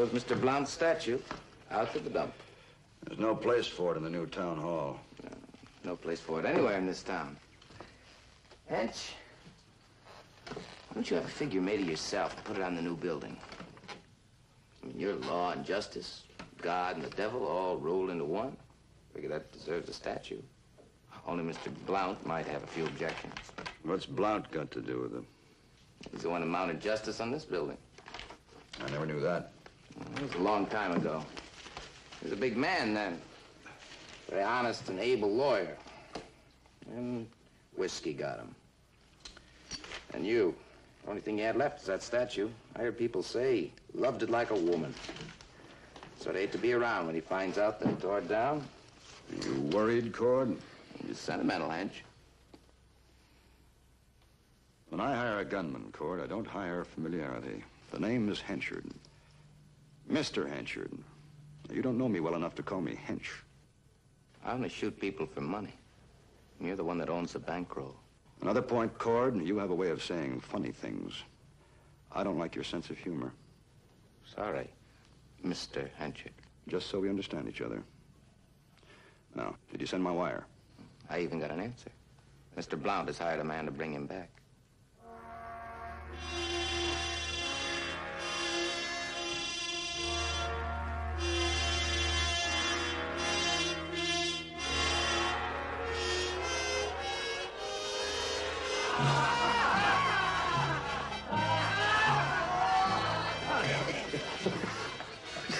goes Mr. Blount's statue out to the dump. There's no place for it in the new town hall. No place for it anywhere in this town. Hench, why don't you have a figure made of yourself and put it on the new building? I mean, you're law and justice, God and the devil all rolled into one. Figure that deserves a statue. Only Mr. Blount might have a few objections. What's Blount got to do with it? He's the one who mounted justice on this building. I never knew that. It was a long time ago. He was a big man then. Very honest and able lawyer. And whiskey got him. And you. The only thing you had left is that statue. I heard people say he loved it like a woman. So I'd hate to be around when he finds out that it tore it down. Are you worried, Cord? He's sentimental, Hench. When I hire a gunman, Cord, I don't hire familiarity. The name is Henchard. Mr. Henchard. You don't know me well enough to call me Hench. I only shoot people for money. And you're the one that owns the bankroll. Another point, Cord, you have a way of saying funny things. I don't like your sense of humor. Sorry, Mr. Henchard. Just so we understand each other. Now, did you send my wire? I even got an answer. Mr. Blount has hired a man to bring him back.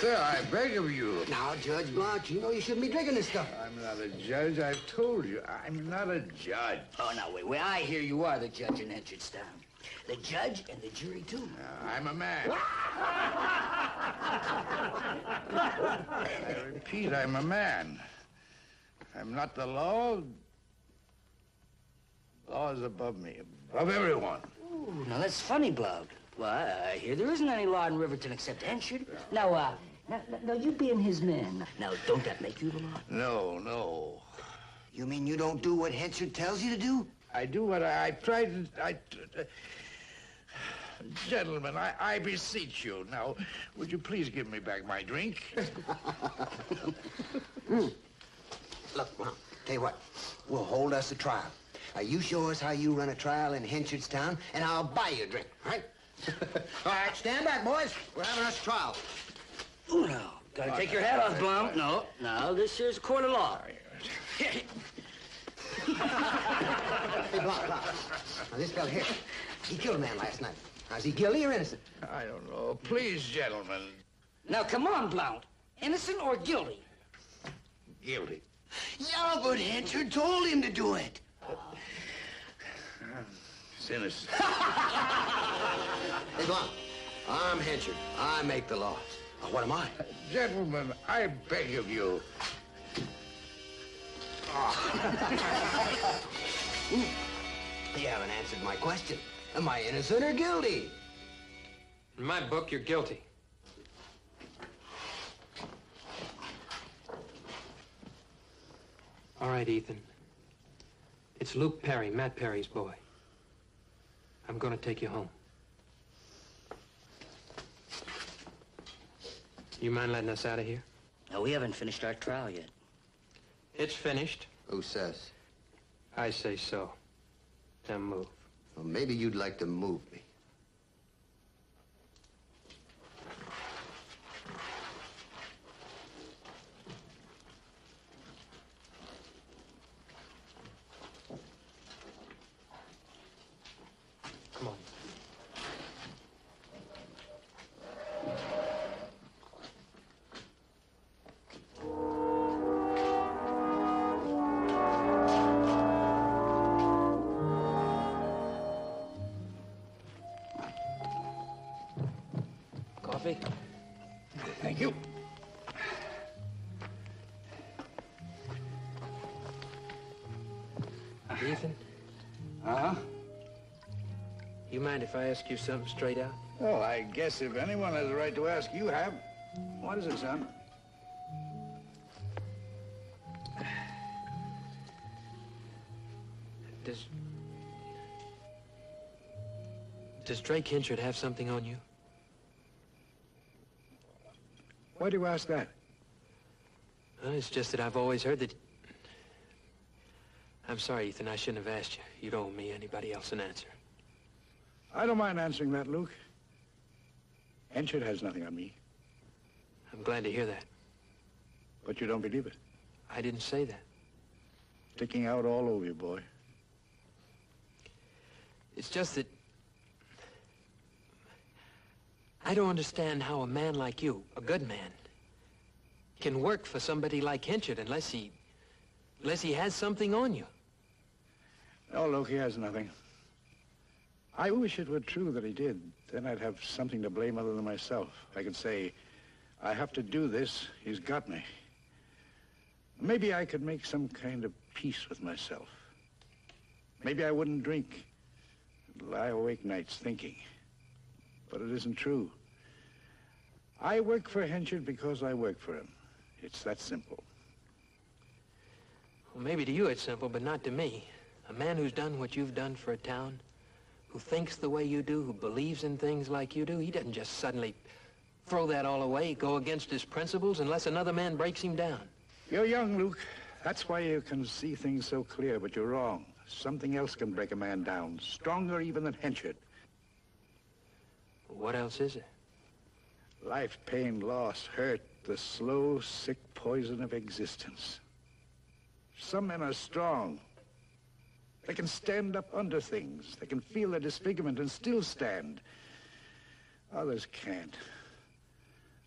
Sir, I beg of you. Now, Judge Blount, you know you shouldn't be drinking this stuff. I'm not a judge. I've told you. I'm not a judge. Oh, now, wait. I hear you are the judge in Henchardstown. The judge and the jury, too. I'm a man. I repeat, I'm a man. I'm not the law. Law is above me, above everyone. Ooh, now that's funny, Blount. Well, I hear there isn't any law in Riverton except Henchard. Now, you being his man. Now, don't that make you the law? No. You mean you don't do what Henchard tells you to do? I do what I try to... Gentlemen, I beseech you. Now, would you please give me back my drink? Look, Blount, tell you what. We'll hold us a trial. You show us how you run a trial in Henchardstown, and I'll buy you a drink, all right? All right, stand back, boys. We're having us a trial. Ooh, now, gotta take your hat off, Blount. No, this here's a court of law. Hey, Blount. Now, this fella here, he killed a man last night. Now, is he guilty or innocent? I don't know. Please, gentlemen. Now, come on, Blount. Innocent or guilty? Guilty. Yeah, but Henchard told him to do it. It's innocent. Hey, Blount, I'm Henchard. I make the laws. Now, what am I? Gentlemen, I beg of you. You haven't answered my question. Am I innocent or guilty? In my book, you're guilty. All right, Ethan. It's Luke Perry, Matt Perry's boy. I'm going to take you home. You mind letting us out of here? No, we haven't finished our trial yet. It's finished. Who says? I say so. Now move. Well, maybe you'd like to move me. Come on. Coffee? Thank you. Ethan, Uh-huh. you mind if I ask you something straight out? Well, I guess if anyone has a right to ask, you have. What is it, son? Does Drake Henchard have something on you? Why do you ask that? It's just that I've always heard that... I'm sorry, Ethan. I shouldn't have asked you. You don't owe me anybody else an answer. I don't mind answering that, Luke. Henchard has nothing on me. I'm glad to hear that. But you don't believe it. I didn't say that. Sticking out all over you, boy. It's just that... I don't understand how a man like you, a good man, can work for somebody like Henchard unless he has something on you. No, Luke, he has nothing. I wish it were true that he did. Then I'd have something to blame other than myself. I could say, I have to do this. He's got me. Maybe I could make some kind of peace with myself. Maybe I wouldn't drink, lie awake nights thinking. But it isn't true. I work for Henchard because I work for him. It's that simple. Well, maybe to you it's simple, but not to me. A man who's done what you've done for a town, who thinks the way you do, who believes in things like you do, he doesn't just suddenly throw that all away, go against his principles unless another man breaks him down. You're young, Luke. That's why you can see things so clear, but you're wrong. Something else can break a man down, stronger even than Henchard. What else is it? Life, pain, loss, hurt, the slow, sick poison of existence. Some men are strong. They can stand up under things. They can feel their disfigurement and still stand. Others can't.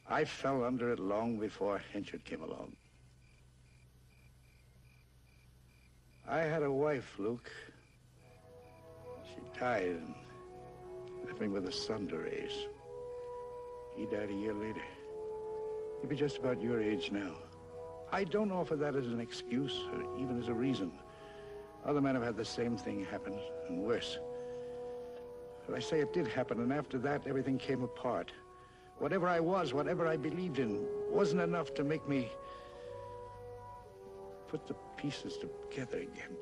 I fell under it long before Henchard came along. I had a wife, Luke. She died and left me with a son to raise. He died a year later. He'd be just about your age now. I don't offer that as an excuse or even as a reason. Other men have had the same thing happen, and worse. But I say it did happen, and after that, everything came apart. Whatever I was, whatever I believed in, wasn't enough to make me put the pieces together again.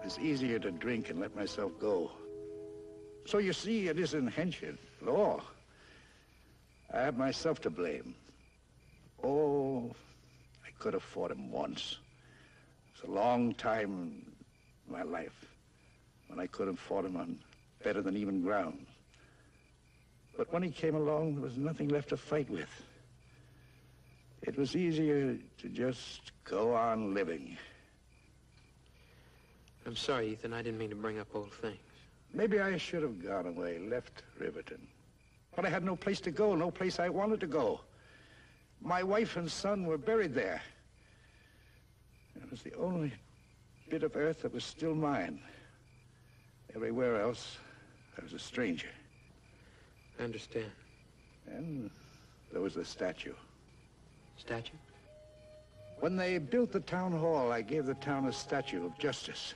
It's easier to drink and let myself go. So you see, it isn't Henchard at all. I have myself to blame. Oh, I could have fought him once. It's a long time in my life when I could have fought him on better than even ground. But when he came along, there was nothing left to fight with. It was easier to just go on living. I'm sorry, Ethan. I didn't mean to bring up old things. Maybe I should have gone away, left Riverton. But I had no place to go, no place I wanted to go. My wife and son were buried there. It was the only bit of earth that was still mine. Everywhere else, I was a stranger. I understand. And there was the statue. Statue? When they built the town hall, I gave the town a statue of justice.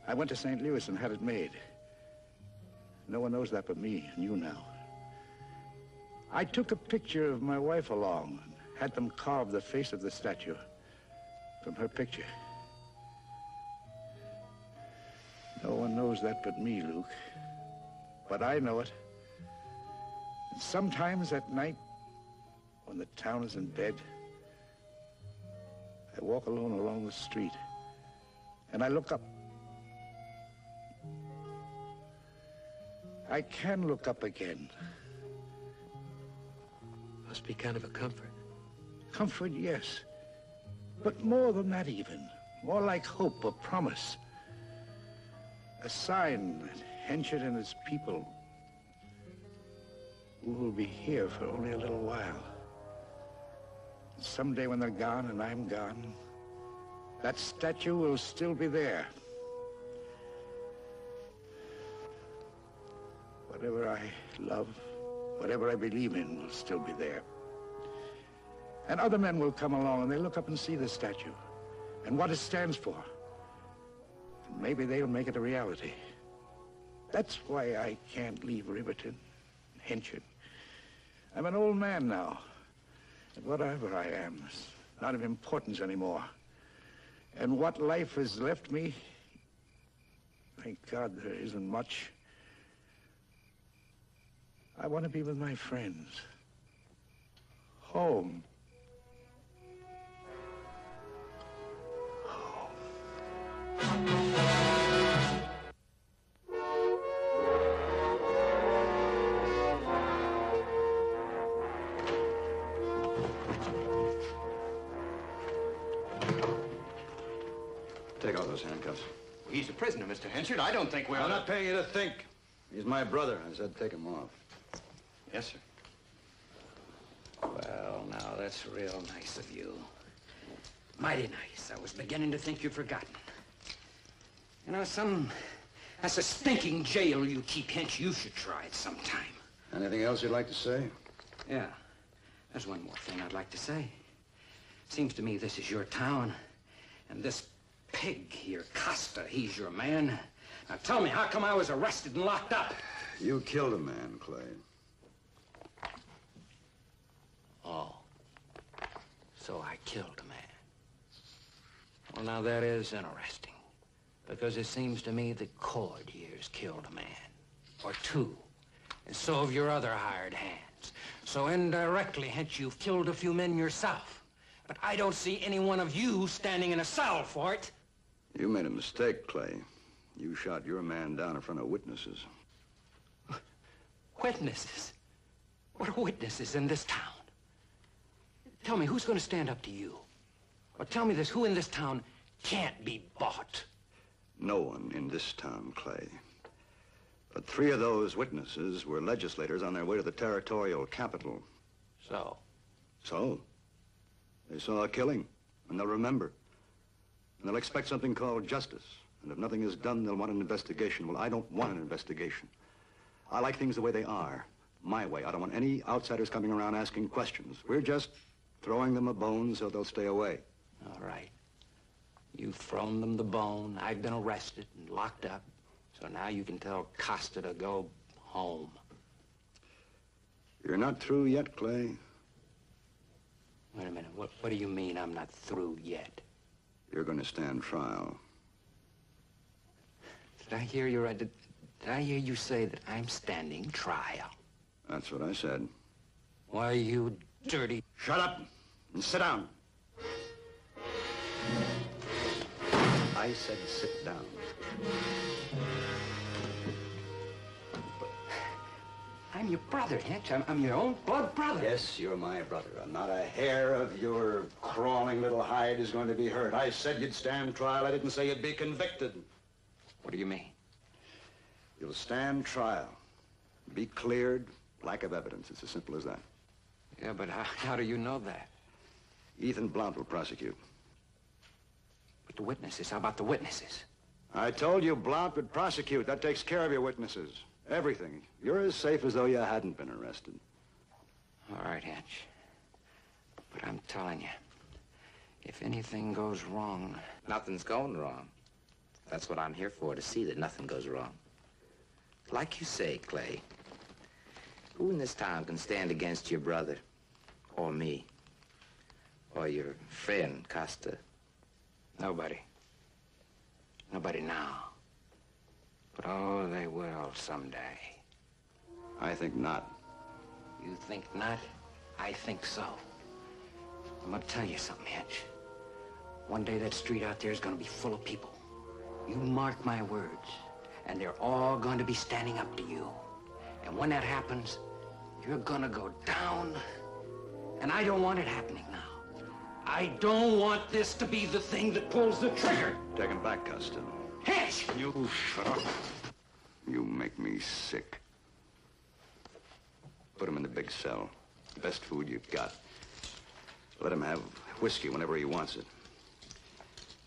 I went to St. Louis and had it made. No one knows that but me and you now. I took a picture of my wife along and had them carve the face of the statue from her picture. No one knows that but me, Luke. But I know it. And sometimes at night, when the town is in bed, I walk alone along the street, and I look up. I can look up again. Must be kind of a comfort. Comfort, yes. But more than that even. More like hope or promise. A sign that Henchard and his people will be here for only a little while. Someday when they're gone and I'm gone, that statue will still be there. Whatever I love, whatever I believe in will still be there. And other men will come along and they look up and see the statue and what it stands for. And maybe they'll make it a reality. That's why I can't leave Riverton, Henchard. I'm an old man now. And whatever I am is not of importance anymore. And what life has left me, thank God there isn't much. I want to be with my friends. Home. Take off those handcuffs. He's a prisoner, Mr. Henchard. I don't think we're... I'm not paying you to think. He's my brother. I said take him off. Yes, sir. Well, now, that's real nice of you. Mighty nice. I was beginning to think you'd forgotten. You know, that's a stinking jail you keep, Hench. You should try it sometime. Anything else you'd like to say? Yeah. There's one more thing I'd like to say. Seems to me this is your town, and this pig here, Costa, he's your man. Now tell me, how come I was arrested and locked up? You killed a man, Clay. Oh. So I killed a man. Well, now that is interesting. Because it seems to me that Cord here's killed a man. Or two. And so have your other hired hands. So indirectly, hence, you've killed a few men yourself. But I don't see any one of you standing in a cell for it. You made a mistake, Clay. You shot your man down in front of witnesses. Witnesses? What are witnesses in this town? Tell me, who's going to stand up to you? Or tell me this, who in this town can't be bought? No one in this town, Clay. But 3 of those witnesses were legislators on their way to the territorial capital. So? So? They saw a killing, and they'll remember. And they'll expect something called justice. And if nothing is done, they'll want an investigation. Well, I don't want an investigation. I like things the way they are, my way. I don't want any outsiders coming around asking questions. We're just throwing them a bone so they'll stay away. All right. You've thrown them the bone. I've been arrested and locked up. So now you can tell Costa to go home. You're not through yet, Clay. Wait a minute. What do you mean I'm not through yet? You're going to stand trial. Did I hear you right? Did I hear you say that I'm standing trial? That's what I said. Why, you dirty... Shut up and sit down. I said sit down. I'm your brother, Hitch. I'm your own blood brother. Yes, you're my brother. And not a hair of your crawling little hide is going to be hurt. I said you'd stand trial. I didn't say you'd be convicted. What do you mean? You'll stand trial. Be cleared. Lack of evidence. It's as simple as that. Yeah, but how do you know that? Ethan Blount will prosecute. But the witnesses, how about the witnesses? I told you Blount would prosecute. That takes care of your witnesses. Everything. You're as safe as though you hadn't been arrested. All right, Hitch. But I'm telling you, if anything goes wrong... Nothing's going wrong. That's what I'm here for, to see that nothing goes wrong. Like you say, Clay, who in this town can stand against your brother? Or me? Or your friend, Costa? Nobody. Nobody now. But oh, they will someday. I think not. You think not? I think so. I'm gonna tell you something, Hitch. One day that street out there is gonna be full of people. You mark my words. And they're all going to be standing up to you. And when that happens, you're gonna go down. And I don't want it happening now. I don't want this to be the thing that pulls the trigger. Take him back, Costa. Hitch! You shut up. You make me sick. Put him in the big cell. Best food you've got. Let him have whiskey whenever he wants it.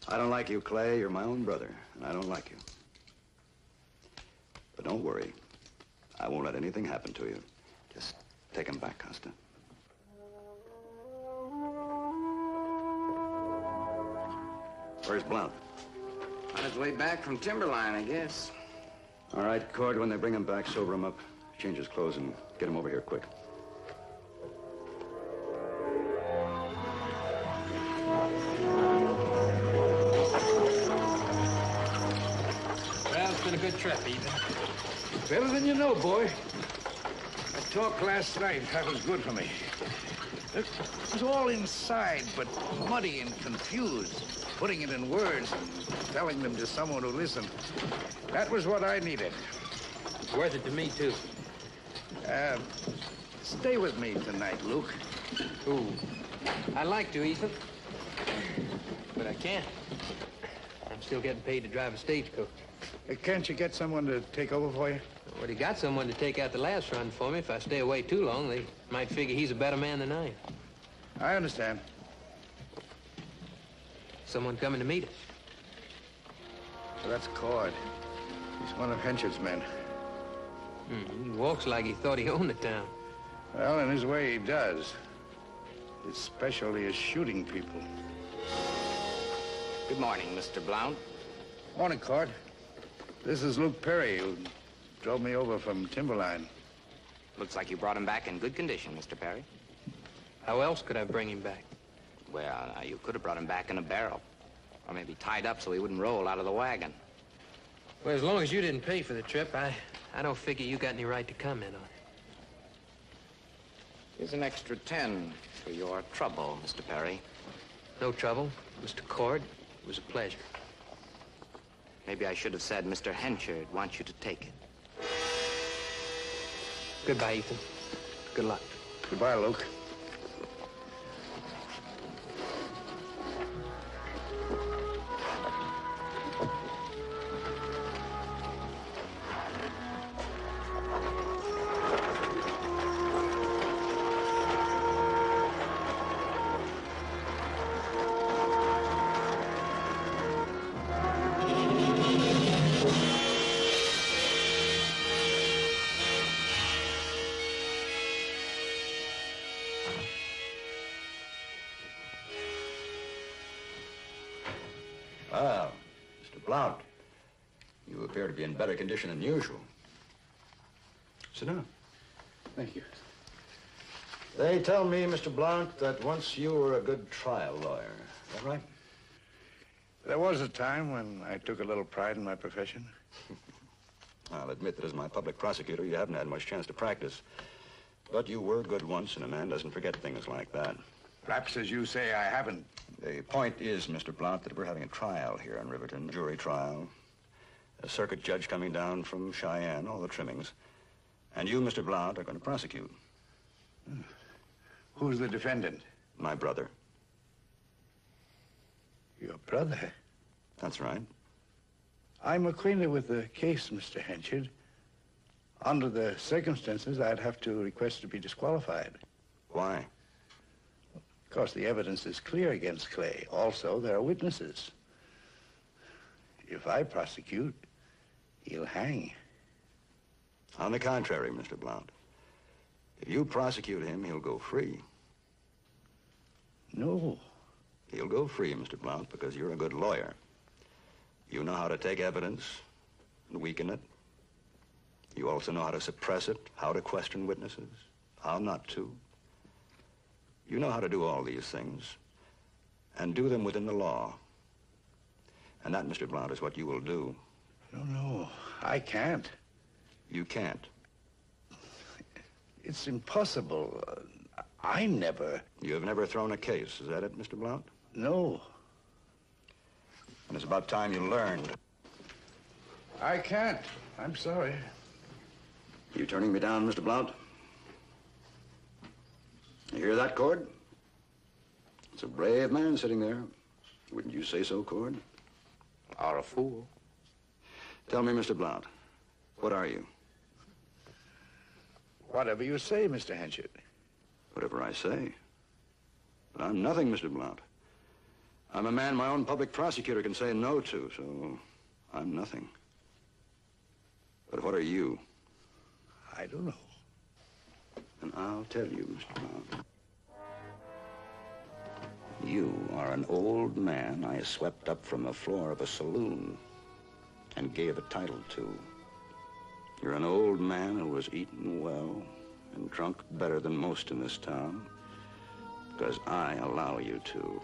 I don't like you, Clay. You're my own brother, and I don't like you. But don't worry. I won't let anything happen to you. Just take him back, Costa. Where's Blount? On his way back from Timberline, I guess. All right, Cord, when they bring him back, sober him up, change his clothes, and get him over here quick. Well, it's been a good trip, Ethan. Better than you know, boy. talk last night. That was good for me. It was all inside, but muddy and confused. Putting it in words and telling them to someone who listened. That was what I needed. It's worth it to me, too. Stay with me tonight, Luke. Ooh. I'd like to, Ethan. But I can't. I'm still getting paid to drive a stagecoach. Can't you get someone to take over for you? I already got someone to take out the last run for me. If I stay away too long, they might figure he's a better man than I am. I understand. Someone coming to meet us. So that's Cord. He's one of Henchard's men. He walks like he thought he owned the town. Well, in his way, he does. His specialty is shooting people. Good morning, Mr. Blount. Morning, Cord. This is Luke Perry, who drove me over from Timberline. Looks like you brought him back in good condition, Mr. Perry. How else could I bring him back? Well, you could have brought him back in a barrel. Or maybe tied up so he wouldn't roll out of the wagon. Well, as long as you didn't pay for the trip, I don't figure you got any right to comment on it. Here's an extra 10 for your trouble, Mr. Perry. No trouble, Mr. Cord. It was a pleasure. Maybe I should have said Mr. Henchard wants you to take it. Goodbye, Ethan. Good luck. Goodbye, Luke. Well, Mr. Blount, you appear to be in better condition than usual. Sit down. Thank you. They tell me, Mr. Blount, that once you were a good trial lawyer. Is that right? There was a time when I took a little pride in my profession. I'll admit that as my public prosecutor, you haven't had much chance to practice. But you were good once, and a man doesn't forget things like that. Perhaps, as you say, I haven't. The point is, Mr. Blount, that we're having a trial here in Riverton, jury trial. A circuit judge coming down from Cheyenne, all the trimmings. And you, Mr. Blount, are going to prosecute. Who's the defendant? My brother. Your brother? That's right. I'm acquainted with the case, Mr. Henchard. Under the circumstances, I'd have to request to be disqualified. Why? Of course, the evidence is clear against Clay. Also, there are witnesses. If I prosecute, he'll hang. On the contrary, Mr. Blount. If you prosecute him, he'll go free. No. He'll go free, Mr. Blount, because you're a good lawyer. You know how to take evidence and weaken it. You also know how to suppress it, how to question witnesses, how not to. You know how to do all these things and do them within the law. And that, Mr. Blount, is what you will do. No, I can't. You can't. It's impossible. I never... You have never thrown a case, is that it, Mr. Blount? No. And it's about time you learned. I can't. I'm sorry. You turning me down, Mr. Blount? You hear that, Cord? It's a brave man sitting there. Wouldn't you say so, Cord? Or a fool. Tell me, Mr. Blount, what are you? Whatever you say, Mr. Henchard. Whatever I say. But I'm nothing, Mr. Blount. I'm a man my own public prosecutor can say no to, so I'm nothing. But what are you? I don't know. And I'll tell you, Mr. Blount. You are an old man I swept up from the floor of a saloon and gave a title to. You're an old man who was eaten well and drunk better than most in this town because I allow you to.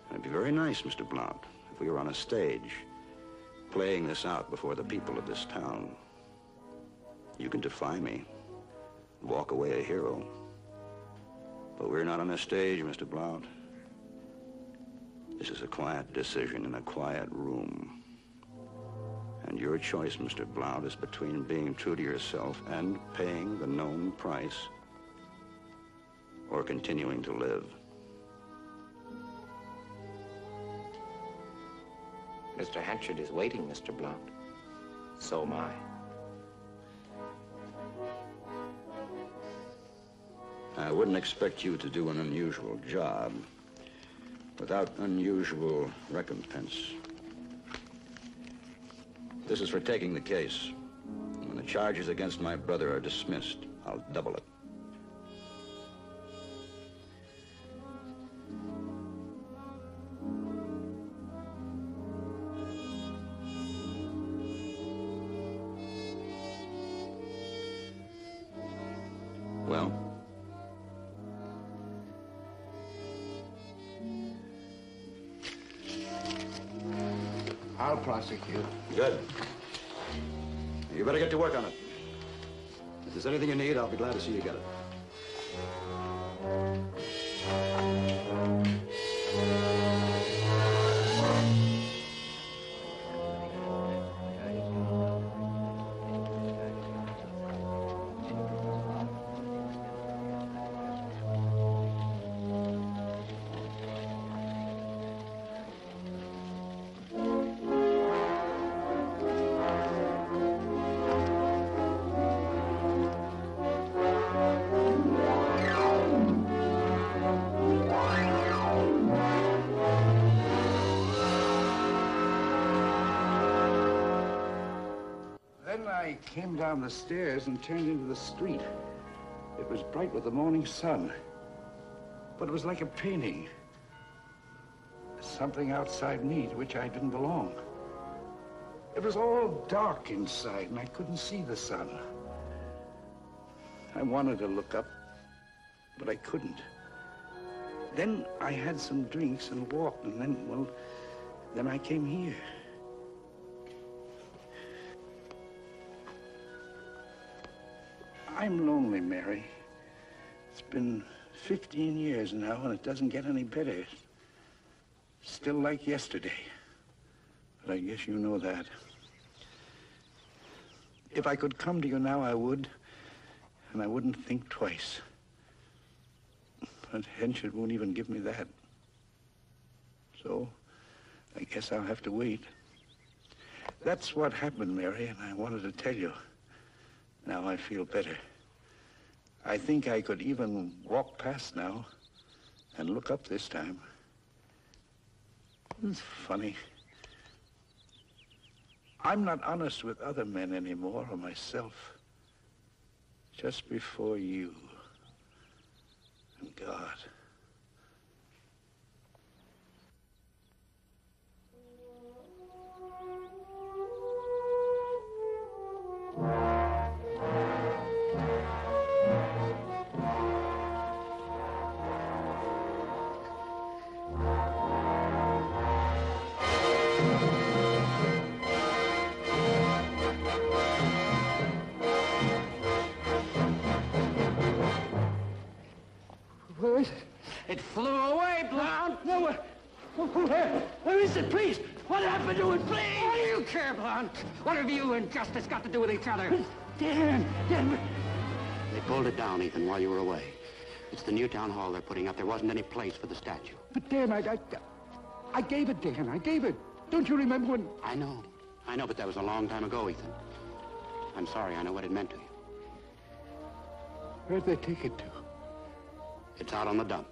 It'd be very nice, Mr. Blount, if we were on a stage playing this out before the people of this town. You can defy me, walk away a hero. But we're not on a stage, Mr. Blount. This is a quiet decision in a quiet room. And your choice, Mr. Blount, is between being true to yourself and paying the known price, or continuing to live. Mr. Hatchard is waiting, Mr. Blount. So am I. I wouldn't expect you to do an unusual job without unusual recompense. This is for taking the case. When the charges against my brother are dismissed, I'll double it. Well? I'll prosecute. Good. You better get to work on it. If there's anything you need, I'll be glad to see you get it. Then I came down the stairs and turned into the street. It was bright with the morning sun, but it was like a painting. Something outside me to which I didn't belong. It was all dark inside, and I couldn't see the sun. I wanted to look up, but I couldn't. Then I had some drinks and walked, and then I came here. I'm lonely, Mary. It's been 15 years now, and it doesn't get any better. Still like yesterday. But I guess you know that. If I could come to you now, I would, and I wouldn't think twice. But Henchard won't even give me that. So, I guess I'll have to wait. That's what happened, Mary, and I wanted to tell you. Now I feel better. I think I could even walk past now and look up this time. It's funny. I'm not honest with other men anymore, or myself. Just before you and God. Where is it? It flew away, Blount. No, where is it, please? What happened to it, please? What do you care, Blount? What have you and Justice got to do with each other? Dan! They pulled it down, Ethan, while you were away. It's the new town hall they're putting up. There wasn't any place for the statue. But Dan, I gave it, Dan. I gave it. Don't you remember when... I know, but that was a long time ago, Ethan. I'm sorry, I know what it meant to you. Where'd they take it to? It's out on the dump.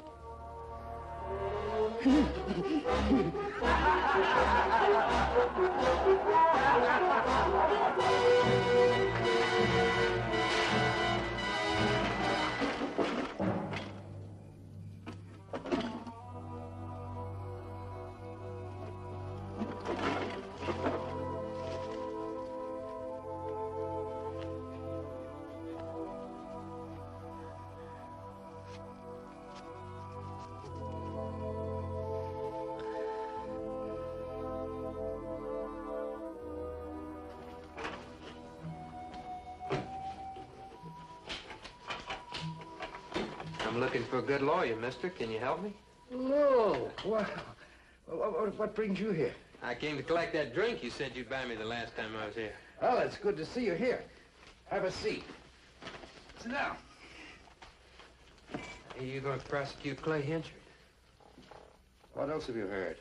I'm looking for a good lawyer, mister. Can you help me? Hello. What brings you here? I came to collect that drink you said you'd buy me the last time I was here. Well, it's good to see you here. Have a seat. Sit down. Are you going to prosecute Clay Henchard? What else have you heard?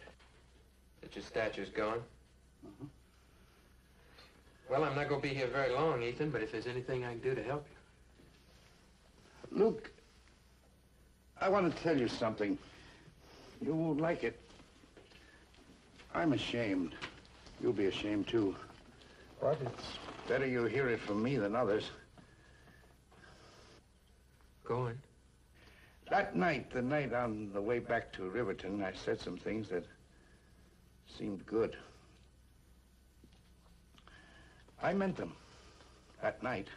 That your statue's gone? Well, I'm not going to be here very long, Ethan, but if there's anything I can do to help you. Luke, I want to tell you something. You won't like it. I'm ashamed. You'll be ashamed, too. But it's better you hear it from me than others. Go on. That night, the night on the way back to Riverton, I said some things that seemed good. I meant them. That night.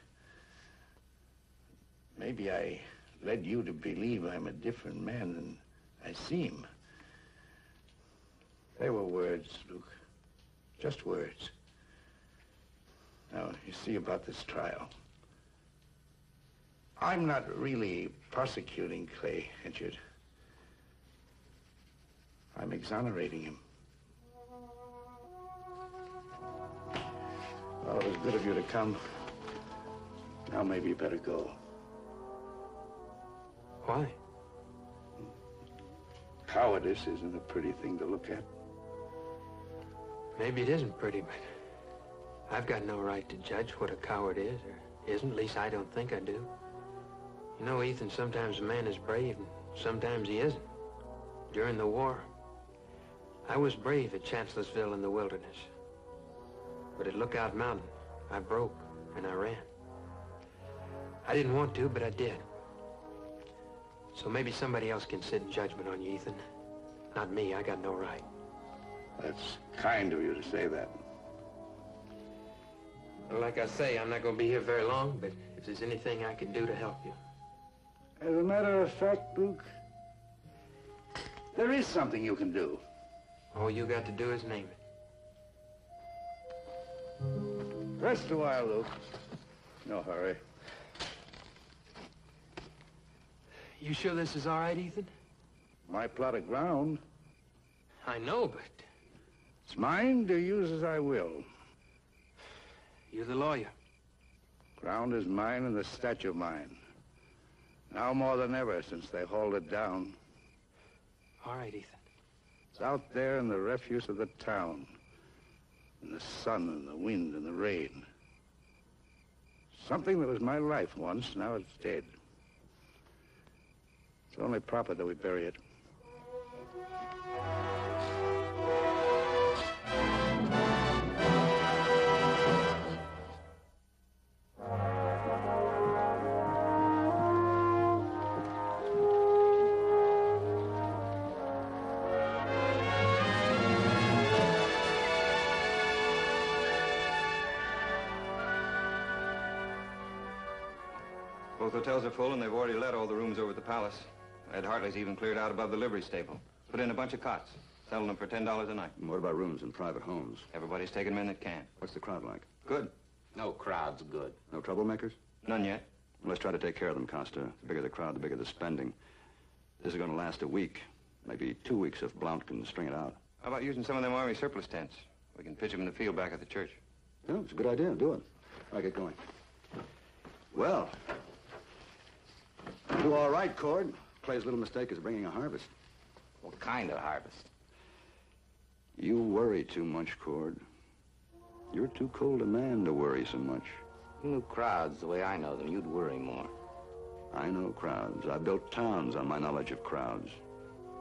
Maybe I led you to believe I'm a different man than I seem. They were words, Luke. Just words. Now, you see about this trial. I'm not really prosecuting Clay Henchard. I'm exonerating him. Well, it was good of you to come. Now maybe you better go. Why? Cowardice isn't a pretty thing to look at. Maybe it isn't pretty, but I've got no right to judge what a coward is or isn't. At least I don't think I do. You know, Ethan, sometimes a man is brave and sometimes he isn't. During the war, I was brave at Chancellorsville in the wilderness. But at Lookout Mountain, I broke and I ran. I didn't want to, but I did. So maybe somebody else can sit in judgment on you, Ethan. Not me. I got no right. That's kind of you to say that. Well, like I say, I'm not going to be here very long, but if there's anything I can do to help you. As a matter of fact, Luke, there is something you can do. All you got to do is name it. Rest a while, Luke. No hurry. You sure this is all right, Ethan? My plot of ground. I know, but It's mine to use as I will. you're the lawyer. Ground is mine and the statue mine. Now more than ever since they hauled it down. All right, Ethan. It's out there in the refuse of the town. In the sun and the wind and the rain. Something that was my life once, now it's dead. It's only proper that we bury it. Both hotels are full, and they've already let all the rooms over at the Palace. Ed Hartley's even cleared out above the livery stable. Put in a bunch of cots, selling them for $10 a night. And what about rooms in private homes? Everybody's taking them in that can. What's the crowd like? Good. No crowd's good. No troublemakers? None yet. Well, let's try to take care of them, Costa. The bigger the crowd, the bigger the spending. This is going to last a week, maybe 2 weeks if Blount can string it out. How about using some of them Army surplus tents? We can pitch them in the field back at the church. Yeah, it's a good idea. Do it. All right, get going. Well, you do all right, Cord. Clay's little mistake is bringing a harvest. What kind of harvest? You worry too much, Cord. You're too cold a man to worry so much. You knew crowds the way I know them, you'd worry more. I know crowds. I've built towns on my knowledge of crowds.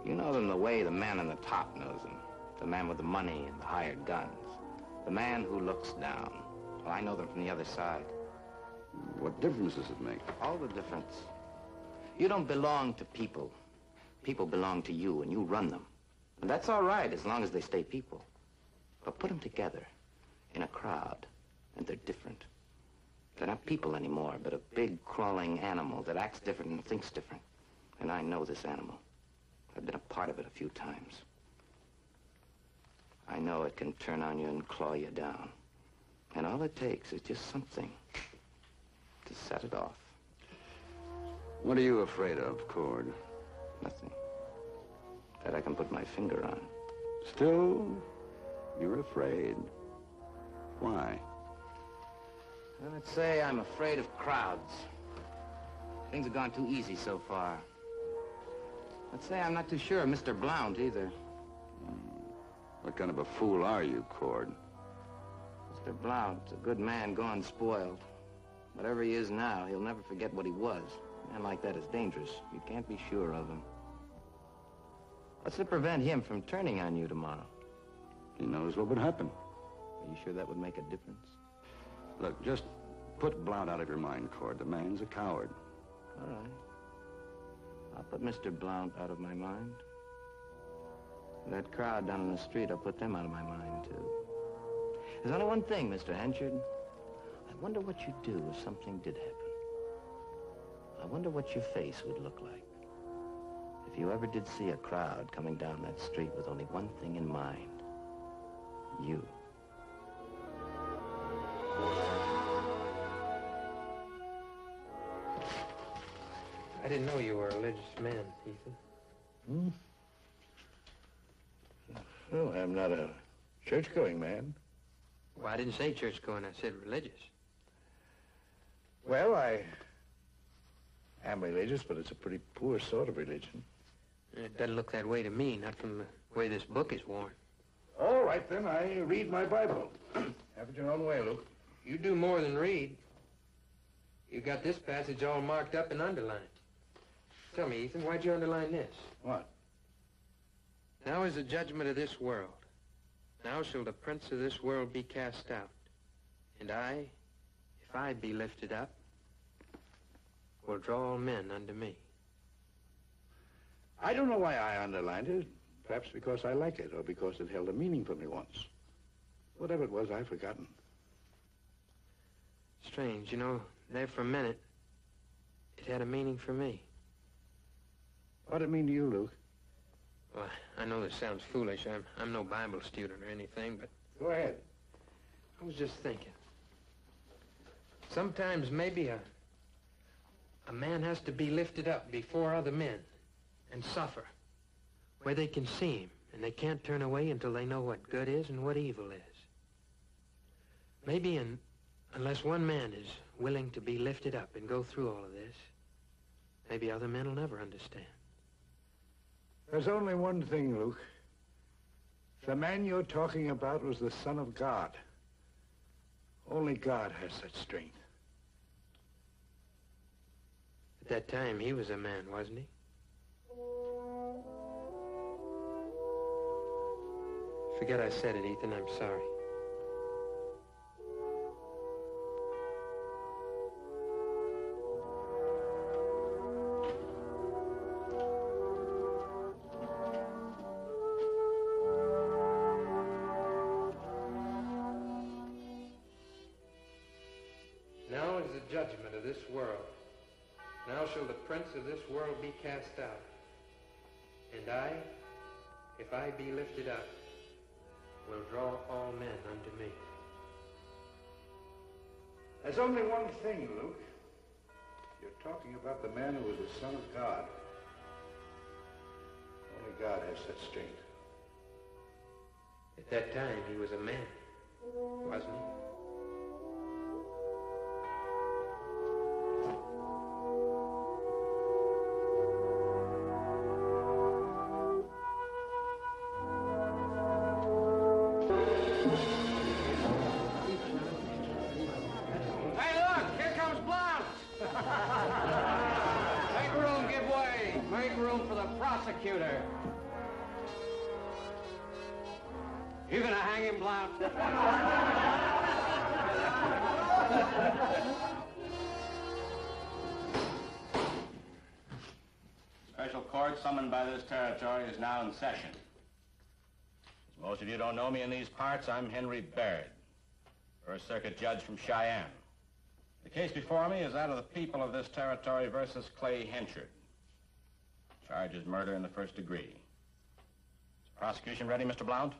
You know them the way the man on the top knows them. The man with the money and the hired guns. The man who looks down. Well, I know them from the other side. What difference does it make? All the difference. You don't belong to people. People belong to you, and you run them. And that's all right, as long as they stay people. But put them together in a crowd, and they're different. They're not people anymore, but a big, crawling animal that acts different and thinks different. And I know this animal. I've been a part of it a few times. I know it can turn on you and claw you down. And all it takes is just something to set it off. What are you afraid of, Cord? Nothing that I can put my finger on. Still, you're afraid. Why? Well, let's say I'm afraid of crowds. Things have gone too easy so far. Let's say I'm not too sure of Mr. Blount either. What kind of a fool are you, Cord? Mr. Blount's a good man gone spoiled. Whatever he is now, he'll never forget what he was. A man like that is dangerous. You can't be sure of him. What's to prevent him from turning on you tomorrow? He knows what would happen. Are you sure that would make a difference? Look, just put Blount out of your mind, Cord. The man's a coward. All right. I'll put Mr. Blount out of my mind. That crowd down in the street, I'll put them out of my mind, too. There's only one thing, Mr. Henchard. I wonder what you'd do if something did happen. I wonder what your face would look like if you ever did see a crowd coming down that street with only one thing in mind. You. I didn't know you were a religious man, Ethan. No, I'm not a church-going man. Well, I didn't say church-going, I said religious. Well, I am religious, but it's a pretty poor sort of religion. It doesn't look that way to me, not from the way this book is worn. All right, then, I read my Bible. Have it your own way, Luke. You do more than read. You got this passage all marked up and underlined. Tell me, Ethan, why'd you underline this? What? Now is the judgment of this world. Now shall the prince of this world be cast out. And I, if I be lifted up, will draw all men unto me. I don't know why I underlined it. Perhaps because I like it, or because it held a meaning for me once. Whatever it was, I've forgotten. Strange, you know, there for a minute, it had a meaning for me. What'd it mean to you, Luke? Well, I know this sounds foolish. I'm no Bible student or anything, but Go ahead. I was just thinking. Sometimes maybe a man has to be lifted up before other men and suffer, where they can see him and they can't turn away until they know what good is and what evil is. Maybe unless one man is willing to be lifted up and go through all of this, maybe other men will never understand. There's only one thing, Luke. The man you're talking about was the Son of God. Only God has such strength. At that time, he was a man, wasn't he? Forget I said it, Ethan. I'm sorry. Now is the judgment of this world. Now shall the prince of this world be cast out. And I, if I be lifted up, will draw all men unto me. There's only one thing, Luke. You're talking about the man who was the Son of God. Only God has such strength. At that time, he was a man, wasn't he? Prosecutor. You gonna hang him, Blount? Special court summoned by this territory is now in session. As most of you don't know me in these parts, I'm Henry Baird, First Circuit Judge from Cheyenne. The case before me is that of the people of this territory versus Clay Henchard. Charge is murder in the first degree. Is the prosecution ready, Mr. Blount?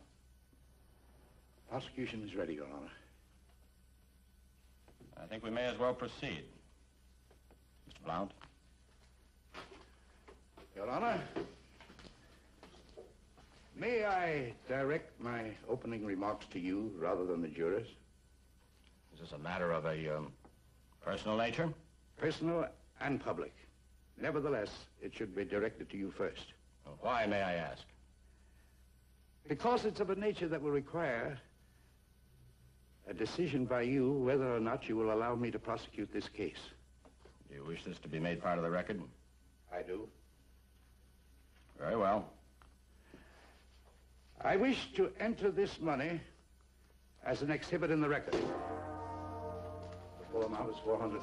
Prosecution is ready, Your Honor. I think we may as well proceed. Mr. Blount? Your Honor, may I direct my opening remarks to you rather than the jurors? Is this a matter of a personal nature? Personal and public. Nevertheless, it should be directed to you first. Well, why, may I ask? Because it's of a nature that will require a decision by you whether or not you will allow me to prosecute this case. Do you wish this to be made part of the record? I do. Very well. I wish to enter this money as an exhibit in the record. The full amount is $400.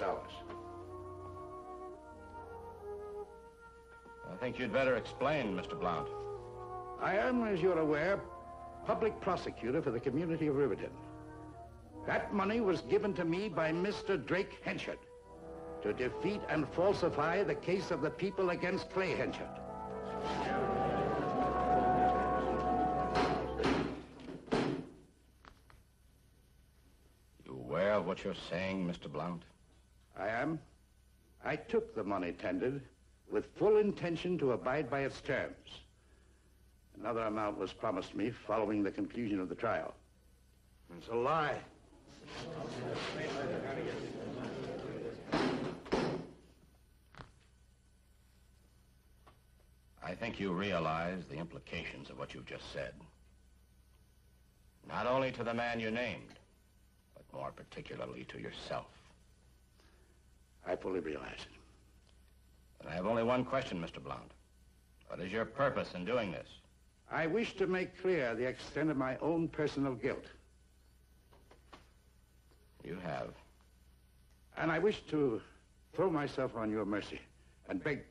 I think you'd better explain, Mr. Blount. I am, as you're aware, public prosecutor for the community of Riverton. That money was given to me by Mr. Drake Henchard to defeat and falsify the case of the people against Clay Henchard. You aware of what you're saying, Mr. Blount? I am. I took the money tendered with full intention to abide by its terms. Another amount was promised me following the conclusion of the trial. It's a lie. I think you realize the implications of what you've just said. Not only to the man you named, but more particularly to yourself. I fully realize it. And I have only one question, Mr. Blount. What is your purpose in doing this? I wish to make clear the extent of my own personal guilt. You have. And I wish to throw myself on your mercy and beg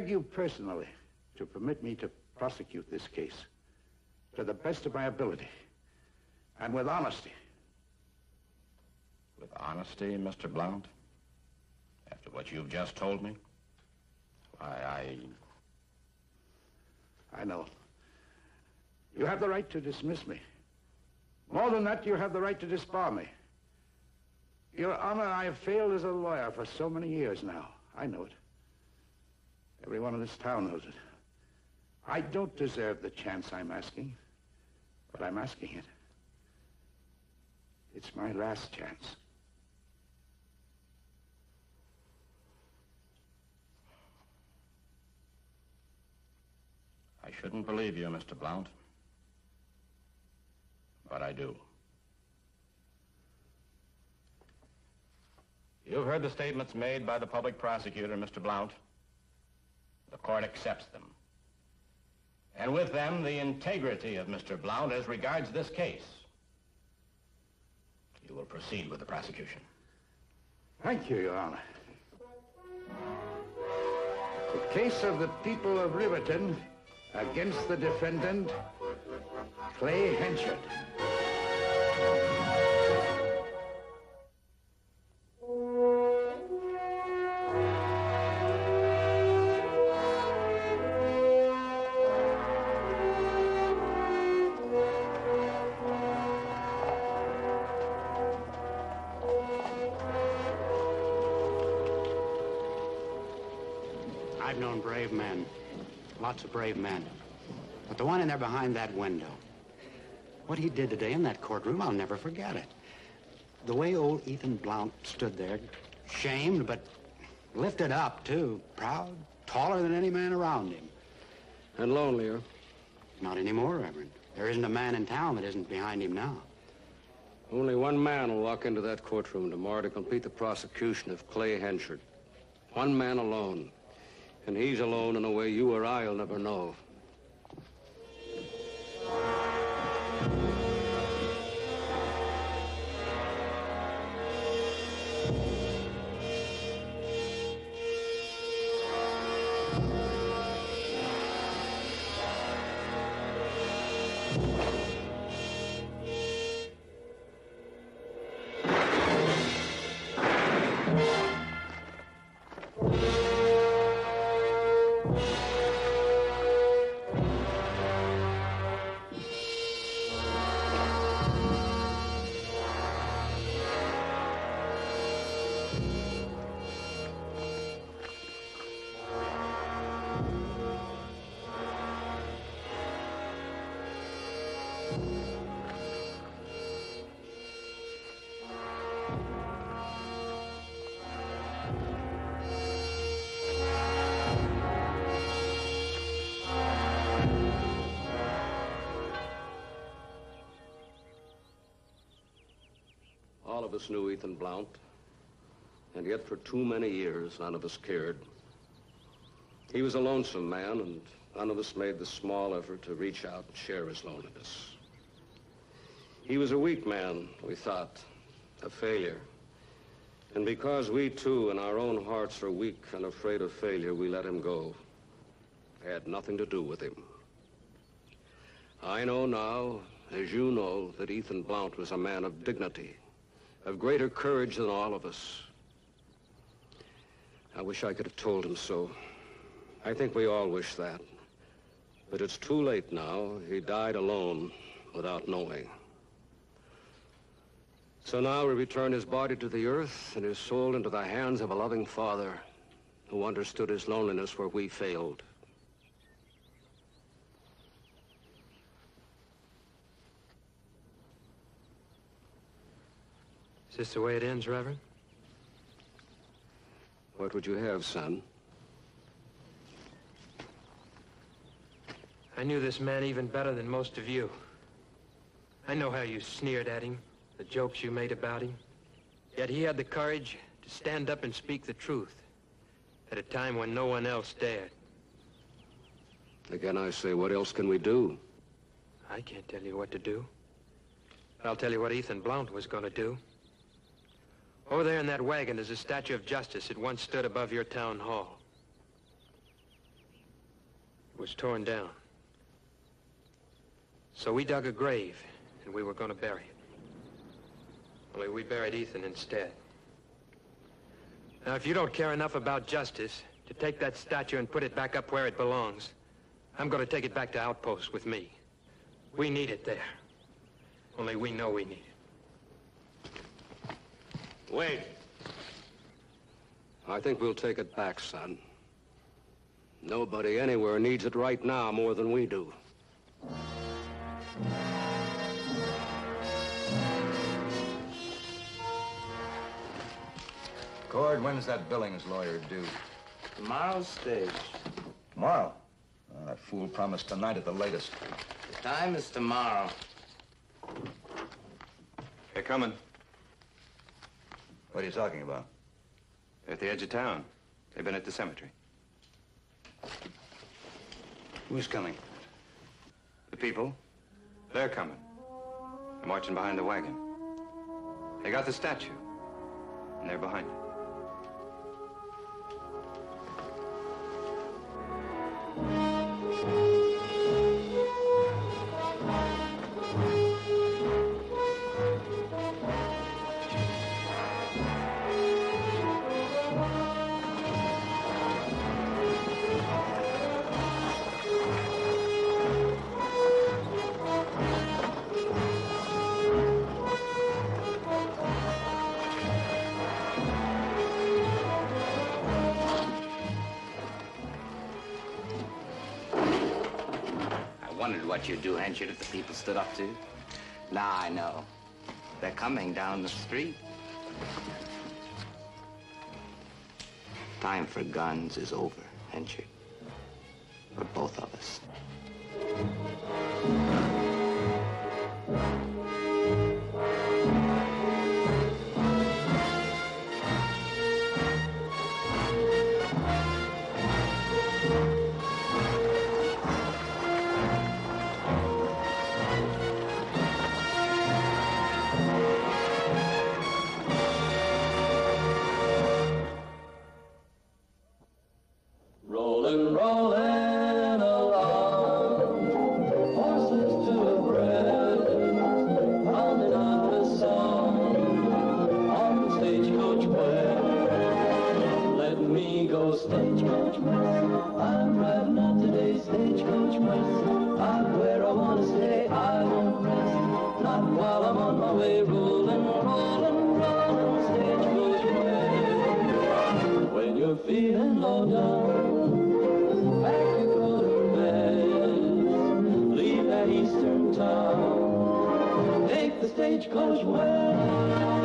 you personally to permit me to prosecute this case to the best of my ability and with honesty. With honesty, Mr. Blount? After what you've just told me? Why, I know. You have the right to dismiss me. More than that, you have the right to disbar me. Your Honor, I have failed as a lawyer for so many years now. I know it. Everyone in this town knows it. I don't deserve the chance I'm asking, but I'm asking it. It's my last chance. I shouldn't believe you, Mr. Blount. But I do. You've heard the statements made by the public prosecutor, Mr. Blount. The court accepts them. And with them, the integrity of Mr. Blount as regards this case. You will proceed with the prosecution. Thank you, Your Honor. The case of the people of Riverton against the defendant, Clay Henchard. I've known brave men, lots of brave men. But the one in there behind that window, what he did today in that courtroom, I'll never forget it. The way old Ethan Blount stood there, shamed, but lifted up, too. Proud, taller than any man around him. And lonelier. Not anymore, Reverend. There isn't a man in town that isn't behind him now. Only one man will walk into that courtroom tomorrow to complete the prosecution of Clay Henchard. One man alone. And he's alone in a way you or I'll never know. All of us knew Ethan Blount, and yet for too many years, none of us cared. He was a lonesome man, and none of us made the small effort to reach out and share his loneliness. He was a weak man, we thought, a failure. And because we, too, in our own hearts are weak and afraid of failure, we let him go. It had nothing to do with him. I know now, as you know, that Ethan Blount was a man of dignity, of greater courage than all of us. I wish I could have told him so. I think we all wish that. But it's too late now. He died alone, without knowing. So now we return his body to the earth and his soul into the hands of a loving Father who understood his loneliness where we failed. Is this the way it ends, Reverend? What would you have, son? I knew this man even better than most of you. I know how you sneered at him, the jokes you made about him. Yet he had the courage to stand up and speak the truth at a time when no one else dared. Again, I say, what else can we do? I can't tell you what to do. But I'll tell you what Ethan Blount was going to do. Over there in that wagon is a statue of justice that once stood above your town hall. It was torn down. So we dug a grave, and we were going to bury it. Only we buried Ethan instead. Now, if you don't care enough about justice to take that statue and put it back up where it belongs, I'm going to take it back to Outpost with me. We need it there. Only we know we need it. Wait. I think we'll take it back, son. Nobody anywhere needs it right now more than we do. Cord, when's that Billings lawyer due? Tomorrow's stage. Tomorrow? Oh, that fool promised tonight at the latest. The time is tomorrow. They're coming. What are you talking about? They're at the edge of town. They've been at the cemetery. Who's coming? The people, they're coming. They're marching behind the wagon. They got the statue, and they're behind it. What you'd do, Henchard, if the people stood up to you. Now I know. They're coming down the street. Time for guns is over, Henchard. For both of us. Stagecoach west, I'm riding on today's stagecoach west. I'm where I want to stay, I won't rest, not while I'm on my way, rolling, rolling, rolling, stagecoach west. When you're feeling low down, back you go to bed, leave that eastern town, take the stagecoach west.